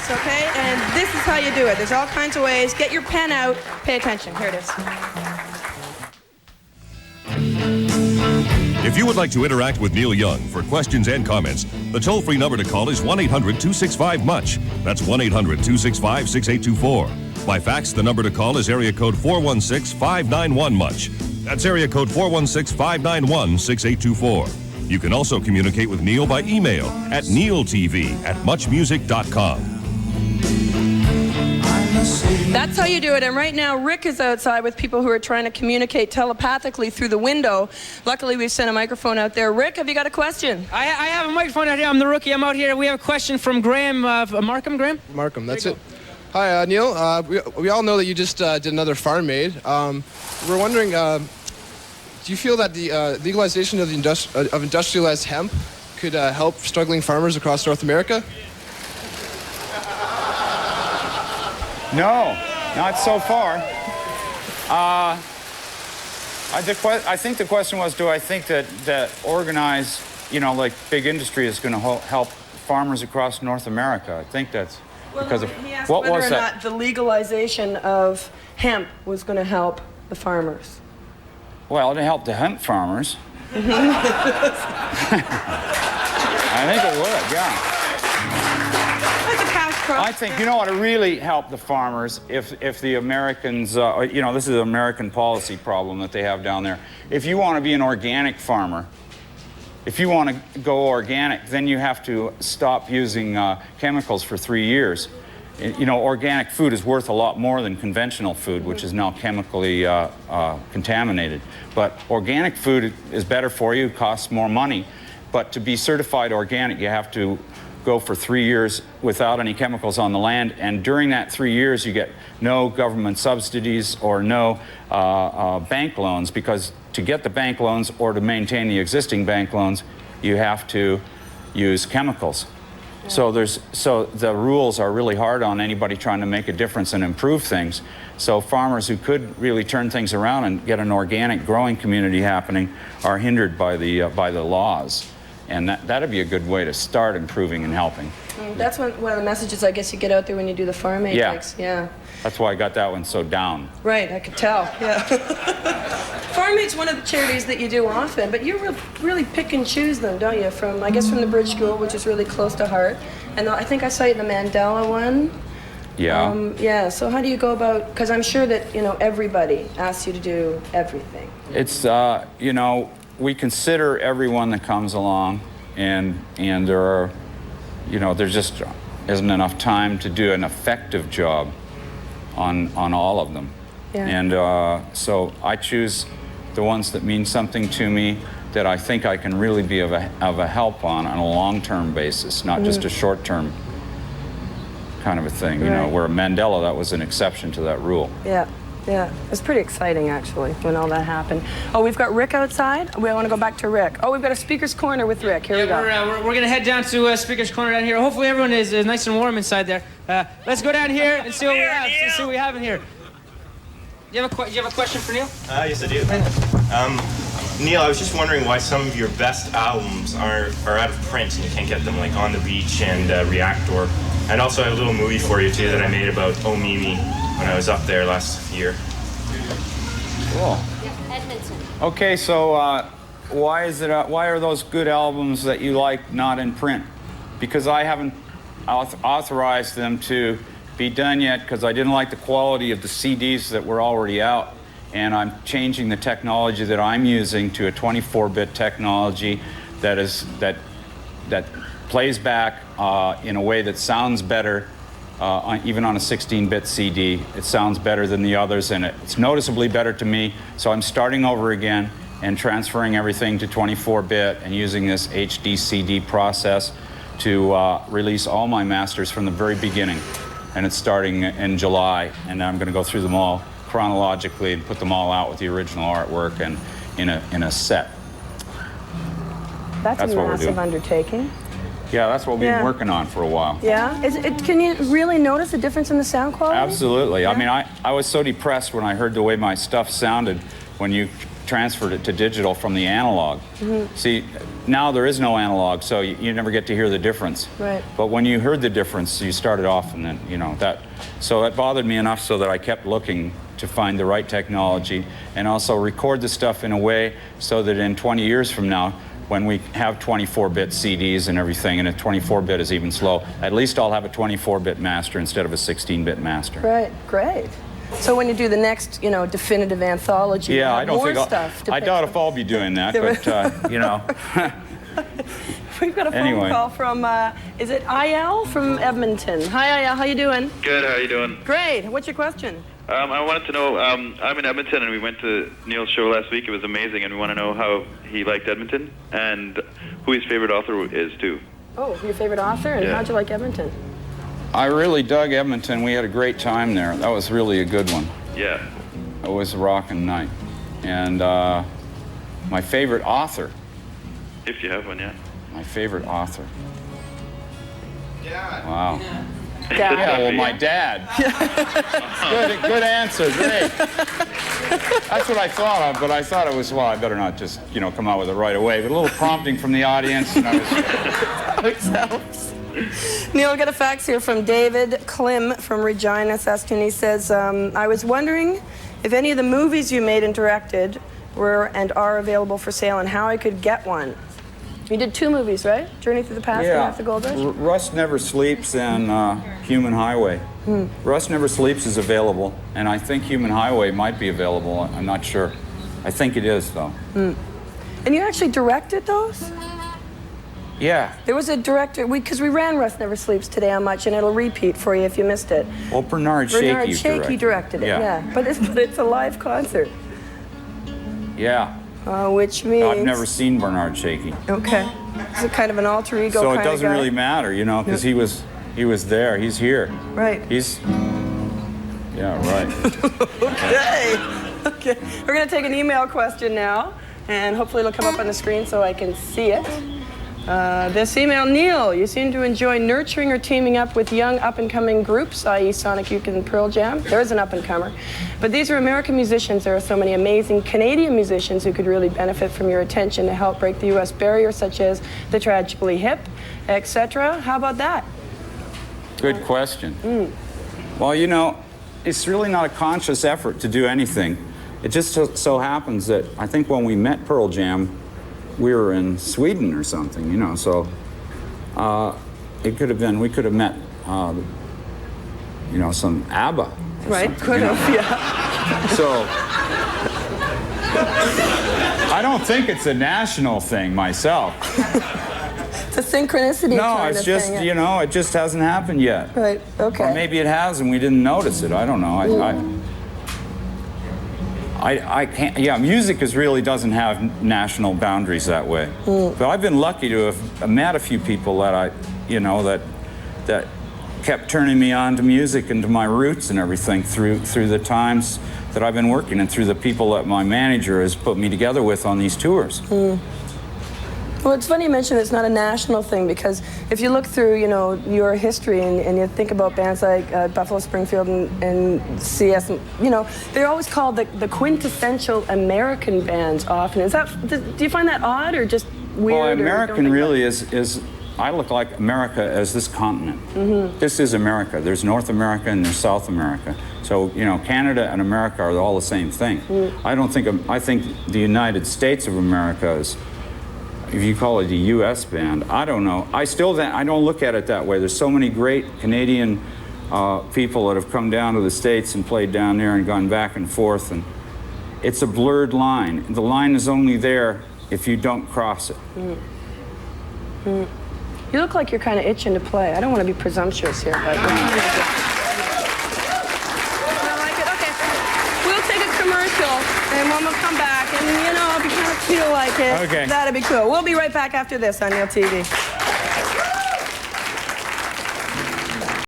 this, okay? And this is how you do it. There's all kinds of ways. Get your pen out. Pay attention. Here it is. If you would like to interact with Neil Young for questions and comments, the toll-free number to call is 1-800-265-MUCH. That's 1-800-265-6824. By fax, the number to call is area code 416-591-MUCH. That's area code 416-591-6824. You can also communicate with Neil by email at NeilTV@MuchMusic.com. That's how you do it. And right now, Rick is outside with people who are trying to communicate telepathically through the window. Luckily, we've sent a microphone out there. Rick, have you got a question? I have a microphone out here. I'm the rookie. I'm out here. We have a question from Graham. Markham, Graham? Markham, that's it. Hi, Neil. We all know that you just did another Farm Aid. We're wondering, do you feel that the legalization of industrialized hemp could help struggling farmers across North America? No, not so far. I think the question was, do I think that organized, like big industry is going to help farmers across North America? I think that's because of he asked what whether was or that? not the legalization of hemp was going to help the farmers. Well, to help the hemp farmers. I think it would, yeah. I think, what would really help the farmers if the Americans, this is an American policy problem that they have down there. If you want to be an organic farmer, if you want to go organic, then you have to stop using chemicals for 3 years. Organic food is worth a lot more than conventional food, which is now chemically contaminated. But organic food is better for you, costs more money. But to be certified organic, you have to go for 3 years without any chemicals on the land, and during that 3 years you get no government subsidies or no bank loans, because to get the bank loans or to maintain the existing bank loans you have to use chemicals. So the rules are really hard on anybody trying to make a difference and improve things. So farmers who could really turn things around and get an organic growing community happening are hindered by the laws. And that'd be a good way to start improving and helping. That's one of the messages I guess you get out there when you do the Farm Aid gigs. Yeah. That's why I got that one so down. Right, I could tell. Yeah. Farm Aid's one of the charities that you do often, but you really pick and choose them, don't you? From the Bridge School, which is really close to heart, and I think I saw you at the Mandela one. Yeah. Yeah. So how do you go about? Because I'm sure that everybody asks you to do everything. It's we consider everyone that comes along, and there are, there just isn't enough time to do an effective job on all of them. Yeah. And so I choose the ones that mean something to me, that I think I can really be of a help on a long-term basis, not just a short-term kind of a thing. Where Mandela, that was an exception to that rule. Yeah. Yeah, it was pretty exciting, actually, when all that happened. Oh, we've got Rick outside. We want to go back to Rick. Oh, we've got a speaker's corner with Rick. Here we go. We're going to head down to speaker's corner down here. Hopefully everyone is nice and warm inside there. Let's go down here and see what we have. See what we have in here. Do you have a question for Neil? Yes, I do. Neil, I was just wondering why some of your best albums are out of print and you can't get them, like On the Beach and Reactor. And also I have a little movie for you, too, that I made about Oh Mimi when I was up there last year. Cool. Edmonton. Okay, so why are those good albums that you like not in print? Because I haven't authorized them to be done yet, because I didn't like the quality of the CDs that were already out, and I'm changing the technology that I'm using to a 24-bit technology that plays back in a way that sounds better. Even on a 16-bit CD, it sounds better than the others, and it's noticeably better to me. So I'm starting over again and transferring everything to 24-bit and using this HD CD process to release all my masters from the very beginning. And it's starting in July, and I'm going to go through them all chronologically and put them all out with the original artwork and in a set. That's a massive undertaking. Yeah, that's what we've been working on for a while. Yeah? Can you really notice a difference in the sound quality? Absolutely. Yeah. I mean, I was so depressed when I heard the way my stuff sounded when you transferred it to digital from the analog. Mm-hmm. See, now there is no analog, so you never get to hear the difference. Right. But when you heard the difference, you started off, and then, you know, so it bothered me enough so that I kept looking to find the right technology and also record the stuff in a way so that in 20 years from now, when we have 24-bit CDs and everything, and a 24-bit is even slow, at least I'll have a 24-bit master instead of a 16-bit master. Right, great. So when you do the next, you know, definitive anthology, yeah, I don't more think stuff to I pick doubt from. if I'll be doing that, but you know. We've got a phone call from, is it IL from Edmonton? Hi, IL, how you doing? Good, how you doing? Great. What's your question? I wanted to know, I'm in Edmonton and we went to Neil's show last week. It was amazing, and we want to know how he liked Edmonton and who his favorite author is, too. Oh, your favorite author? And how'd you like Edmonton? I really dug Edmonton. We had a great time there. That was really a good one. Yeah. It was a rockin' night. And my favorite author. If you have one, yeah. My favorite author. Yeah. Wow. Dad. Yeah, well, my dad. Good answer, great. That's what I thought of, but I thought it was, well, I better not just, you know, come out with it right away. But a little prompting from the audience, and I was... Neil, I got a fax here from David Klim from Regina, Saskatoon. He says, I was wondering if any of the movies you made and directed were and are available for sale and how I could get one. You did 2 movies, right? Journey Through the Past and Half the Gold Rush? Rust Never Sleeps and Human Highway. Rust Never Sleeps is available, and I think Human Highway might be available. I'm not sure. I think it is, though. And you actually directed those? Yeah. There was a director, because we ran Rust Never Sleeps today on Much, and it'll repeat for you if you missed it. Well, Bernard Shaky directed it, yeah. But it's a live concert. Yeah. Which means... I've never seen Bernard Shaky. Okay. It's a kind of an alter ego so kind it doesn't of guy. really matter, you know, because he was there. He's here. Right. He's... Yeah, right. Okay. We're going to take an email question now, and hopefully it'll come up on the screen so I can see it. This email, Neil, you seem to enjoy nurturing or teaming up with young up-and-coming groups, i.e. Sonic Youth and Pearl Jam. There is an up-and-comer. But these are American musicians. There are so many amazing Canadian musicians who could really benefit from your attention to help break the U.S. barrier, such as the Tragically Hip, etc. How about that? Good question. Well, you know, it's really not a conscious effort to do anything. It just so happens that I think when we met Pearl Jam, we were in Sweden or something, you know, so it could have been, we could have met, you know, some ABBA. Right, could have, yeah. So, I don't think it's a national thing myself. It's a synchronicity No, kind it's of just, thing. you know, it just hasn't happened yet. Right, okay. Or maybe it has and we didn't notice it, I don't know. I can't, yeah, music really doesn't have national boundaries that way. But I've been lucky to have met a few people that you know, that kept turning me on to music and to my roots and everything through the times that I've been working and through the people that my manager has put me together with on these tours. Well, it's funny you mention it's not a national thing, because if you look through, you know, your history and you think about bands like Buffalo Springfield and CS, you know, they're always called the quintessential American bands often. Is that, do you find that odd or just weird? Well, American really is, I look like America as this continent. This is America. There's North America and there's South America. So, you know, Canada and America are all the same thing. I think the United States of America is, if you call it a U.S. band, I don't know. I don't look at it that way. There's so many great Canadian people that have come down to the States and played down there and gone back and forth, and it's a blurred line. The line is only there if you don't cross it. You look like you're kind of itching to play. I don't want to be presumptuous here, but... And when we'll come back, and you know, if you kind of feel like it, that'd be cool. We'll be right back after this on NeilTV.